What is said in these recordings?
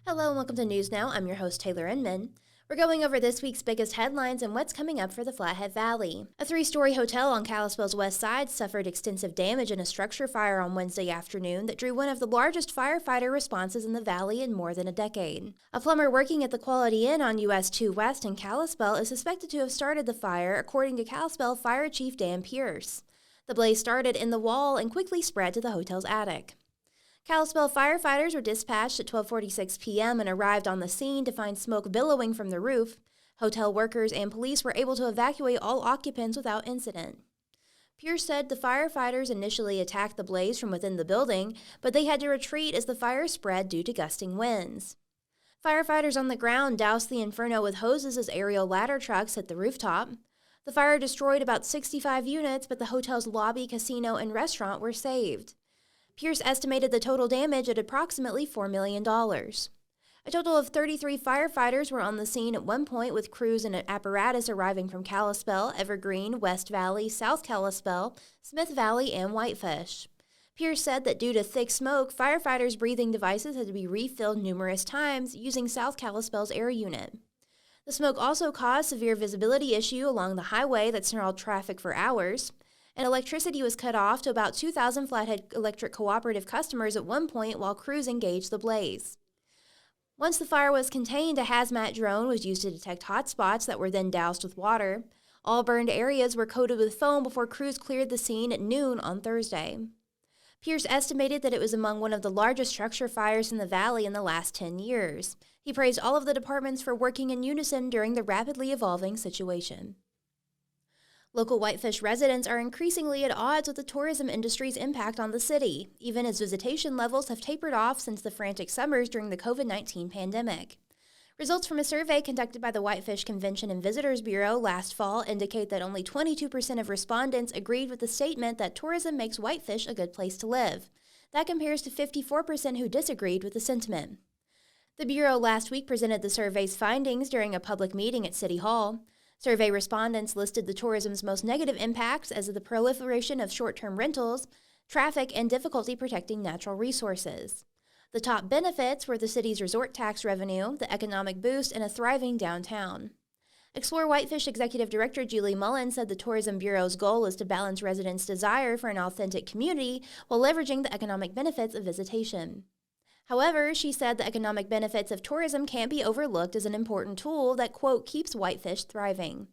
Hello and welcome to News Now. I'm your host, Taylor Inman. We're going over this week's biggest headlines and what's coming up for the Flathead Valley. A 3-story hotel on Kalispell's west side suffered extensive damage in a structure fire on Wednesday afternoon that drew one of the largest firefighter responses in the valley in more than a decade. A plumber working at the Quality Inn on US 2 West in Kalispell is suspected to have started the fire, according to Kalispell Fire Chief Dan Pierce. The blaze started in the wall and quickly spread to the hotel's attic. Kalispell firefighters were dispatched at 12:46 p.m. and arrived on the scene to find smoke billowing from the roof. Hotel workers and police were able to evacuate all occupants without incident. Pierce said the firefighters initially attacked the blaze from within the building, but they had to retreat as the fire spread due to gusting winds. Firefighters on the ground doused the inferno with hoses as aerial ladder trucks hit the rooftop. The fire destroyed about 65 units, but the hotel's lobby, casino, and restaurant were saved. Pierce estimated the total damage at approximately $4 million. A total of 33 firefighters were on the scene at one point, with crews and apparatus arriving from Kalispell, Evergreen, West Valley, South Kalispell, Smith Valley, and Whitefish. Pierce said that due to thick smoke, firefighters' breathing devices had to be refilled numerous times using South Kalispell's air unit. The smoke also caused severe visibility issue along the highway that snarled traffic for hours, and electricity was cut off to about 2,000 Flathead Electric Cooperative customers at one point while crews engaged the blaze. Once the fire was contained, a hazmat drone was used to detect hot spots that were then doused with water. All burned areas were coated with foam before crews cleared the scene at noon on Thursday. Pierce estimated that it was among one of the largest structure fires in the valley in the last 10 years. He praised all of the departments for working in unison during the rapidly evolving situation. Local Whitefish residents are increasingly at odds with the tourism industry's impact on the city, even as visitation levels have tapered off since the frantic summers during the COVID-19 pandemic. Results from a survey conducted by the Whitefish Convention and Visitors Bureau last fall indicate that only 22% of respondents agreed with the statement that tourism makes Whitefish a good place to live. That compares to 54% who disagreed with the sentiment. The Bureau last week presented the survey's findings during a public meeting at City Hall. Survey respondents listed the tourism's most negative impacts as the proliferation of short-term rentals, traffic, and difficulty protecting natural resources. The top benefits were the city's resort tax revenue, the economic boost, and a thriving downtown. Explore Whitefish Executive Director Julie Mullen said the Tourism Bureau's goal is to balance residents' desire for an authentic community while leveraging the economic benefits of visitation. However, she said the economic benefits of tourism can't be overlooked as an important tool that, quote, keeps Whitefish thriving.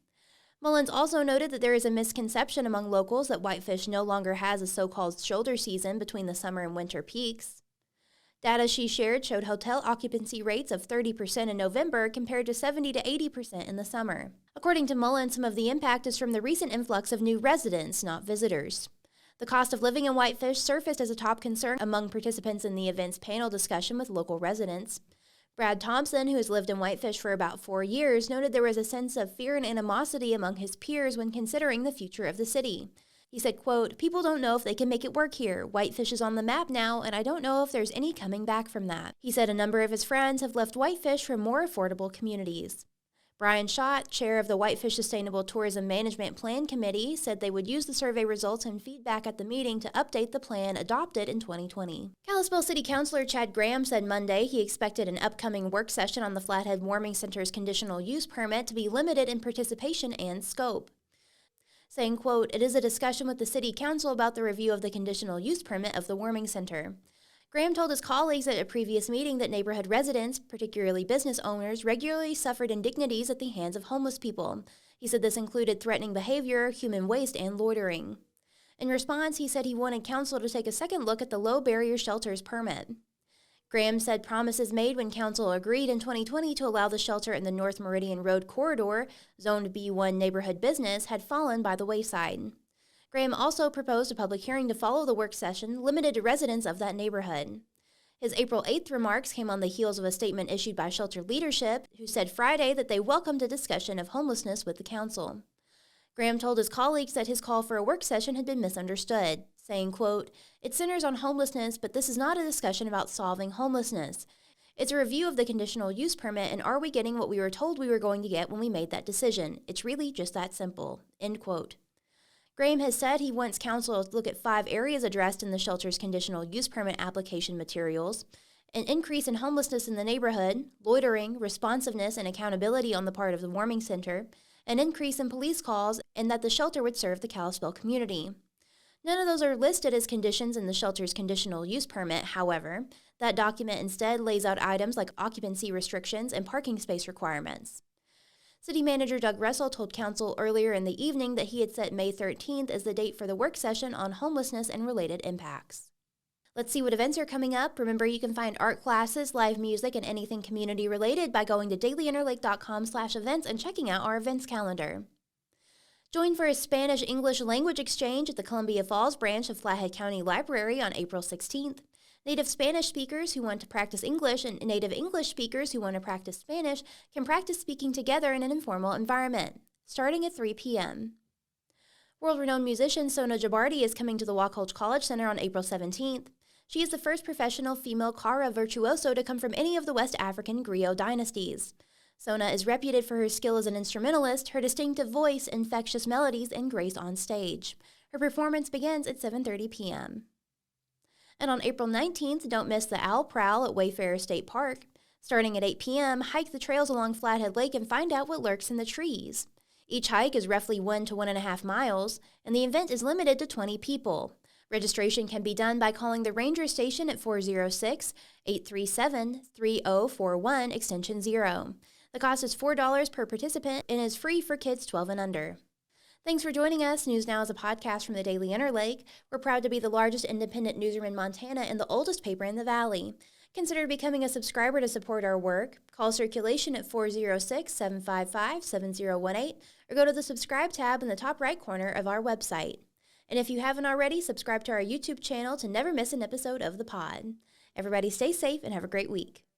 Mullins also noted that there is a misconception among locals that Whitefish no longer has a so-called shoulder season between the summer and winter peaks. Data she shared showed hotel occupancy rates of 30% in November compared to 70 to 80% in the summer. According to Mullins, some of the impact is from the recent influx of new residents, not visitors. The cost of living in Whitefish surfaced as a top concern among participants in the event's panel discussion with local residents. Brad Thompson, who has lived in Whitefish for about 4 years, noted there was a sense of fear and animosity among his peers when considering the future of the city. He said, quote, "People don't know if they can make it work here. Whitefish is on the map now, and I don't know if there's any coming back from that." He said a number of his friends have left Whitefish for more affordable communities. Brian Schott, chair of the Whitefish Sustainable Tourism Management Plan Committee, said they would use the survey results and feedback at the meeting to update the plan adopted in 2020. Kalispell City Councilor Chad Graham said Monday he expected an upcoming work session on the Flathead Warming Center's conditional use permit to be limited in participation and scope. Saying, quote, "It is a discussion with the City Council about the review of the conditional use permit of the Warming Center." Graham told his colleagues at a previous meeting that neighborhood residents, particularly business owners, regularly suffered indignities at the hands of homeless people. He said this included threatening behavior, human waste, and loitering. In response, he said he wanted council to take a second look at the low-barrier shelters permit. Graham said promises made when council agreed in 2020 to allow the shelter in the North Meridian Road corridor, zoned B1 neighborhood business, had fallen by the wayside. Graham also proposed a public hearing to follow the work session, limited to residents of that neighborhood. His April 8th remarks came on the heels of a statement issued by shelter leadership, who said Friday that they welcomed a discussion of homelessness with the council. Graham told his colleagues that his call for a work session had been misunderstood, saying, quote, "It centers on homelessness, but this is not a discussion about solving homelessness. It's a review of the conditional use permit and are we getting what we were told we were going to get when we made that decision? It's really just that simple," end quote. Graham has said he wants council to look at 5 areas addressed in the shelter's conditional use permit application materials, an increase in homelessness in the neighborhood, loitering, responsiveness, and accountability on the part of the Warming Center, an increase in police calls, and that the shelter would serve the Kalispell community. None of those are listed as conditions in the shelter's conditional use permit, however. That document instead lays out items like occupancy restrictions and parking space requirements. City Manager Doug Russell told Council earlier in the evening that he had set May 13th as the date for the work session on homelessness and related impacts. Let's see what events are coming up. Remember, you can find art classes, live music, and anything community related by going to dailyinterlake.com/events and checking out our events calendar. Join for a Spanish-English language exchange at the Columbia Falls branch of Flathead County Library on April 16th. Native Spanish speakers who want to practice English and native English speakers who want to practice Spanish can practice speaking together in an informal environment, starting at 3 p.m. World-renowned musician Sona Jabardi is coming to the Wacholch College Center on April 17th. She is the first professional female kara virtuoso to come from any of the West African griot dynasties. Sona is reputed for her skill as an instrumentalist, her distinctive voice, infectious melodies, and grace on stage. Her performance begins at 7:30 p.m. And on April 19th, don't miss the Owl Prowl at Wayfarer State Park. Starting at 8 p.m., hike the trails along Flathead Lake and find out what lurks in the trees. Each hike is roughly 1 to 1.5 miles, and the event is limited to 20 people. Registration can be done by calling the Ranger Station at 406-837-3041, extension 0. The cost is $4 per participant and is free for kids 12 and under. Thanks for joining us. News Now is a podcast from the Daily Interlake. We're proud to be the largest independent newsroom in Montana and the oldest paper in the Valley. Consider becoming a subscriber to support our work. Call circulation at 406-755-7018 or go to the subscribe tab in the top right corner of our website. And if you haven't already, subscribe to our YouTube channel to never miss an episode of the pod. Everybody stay safe and have a great week.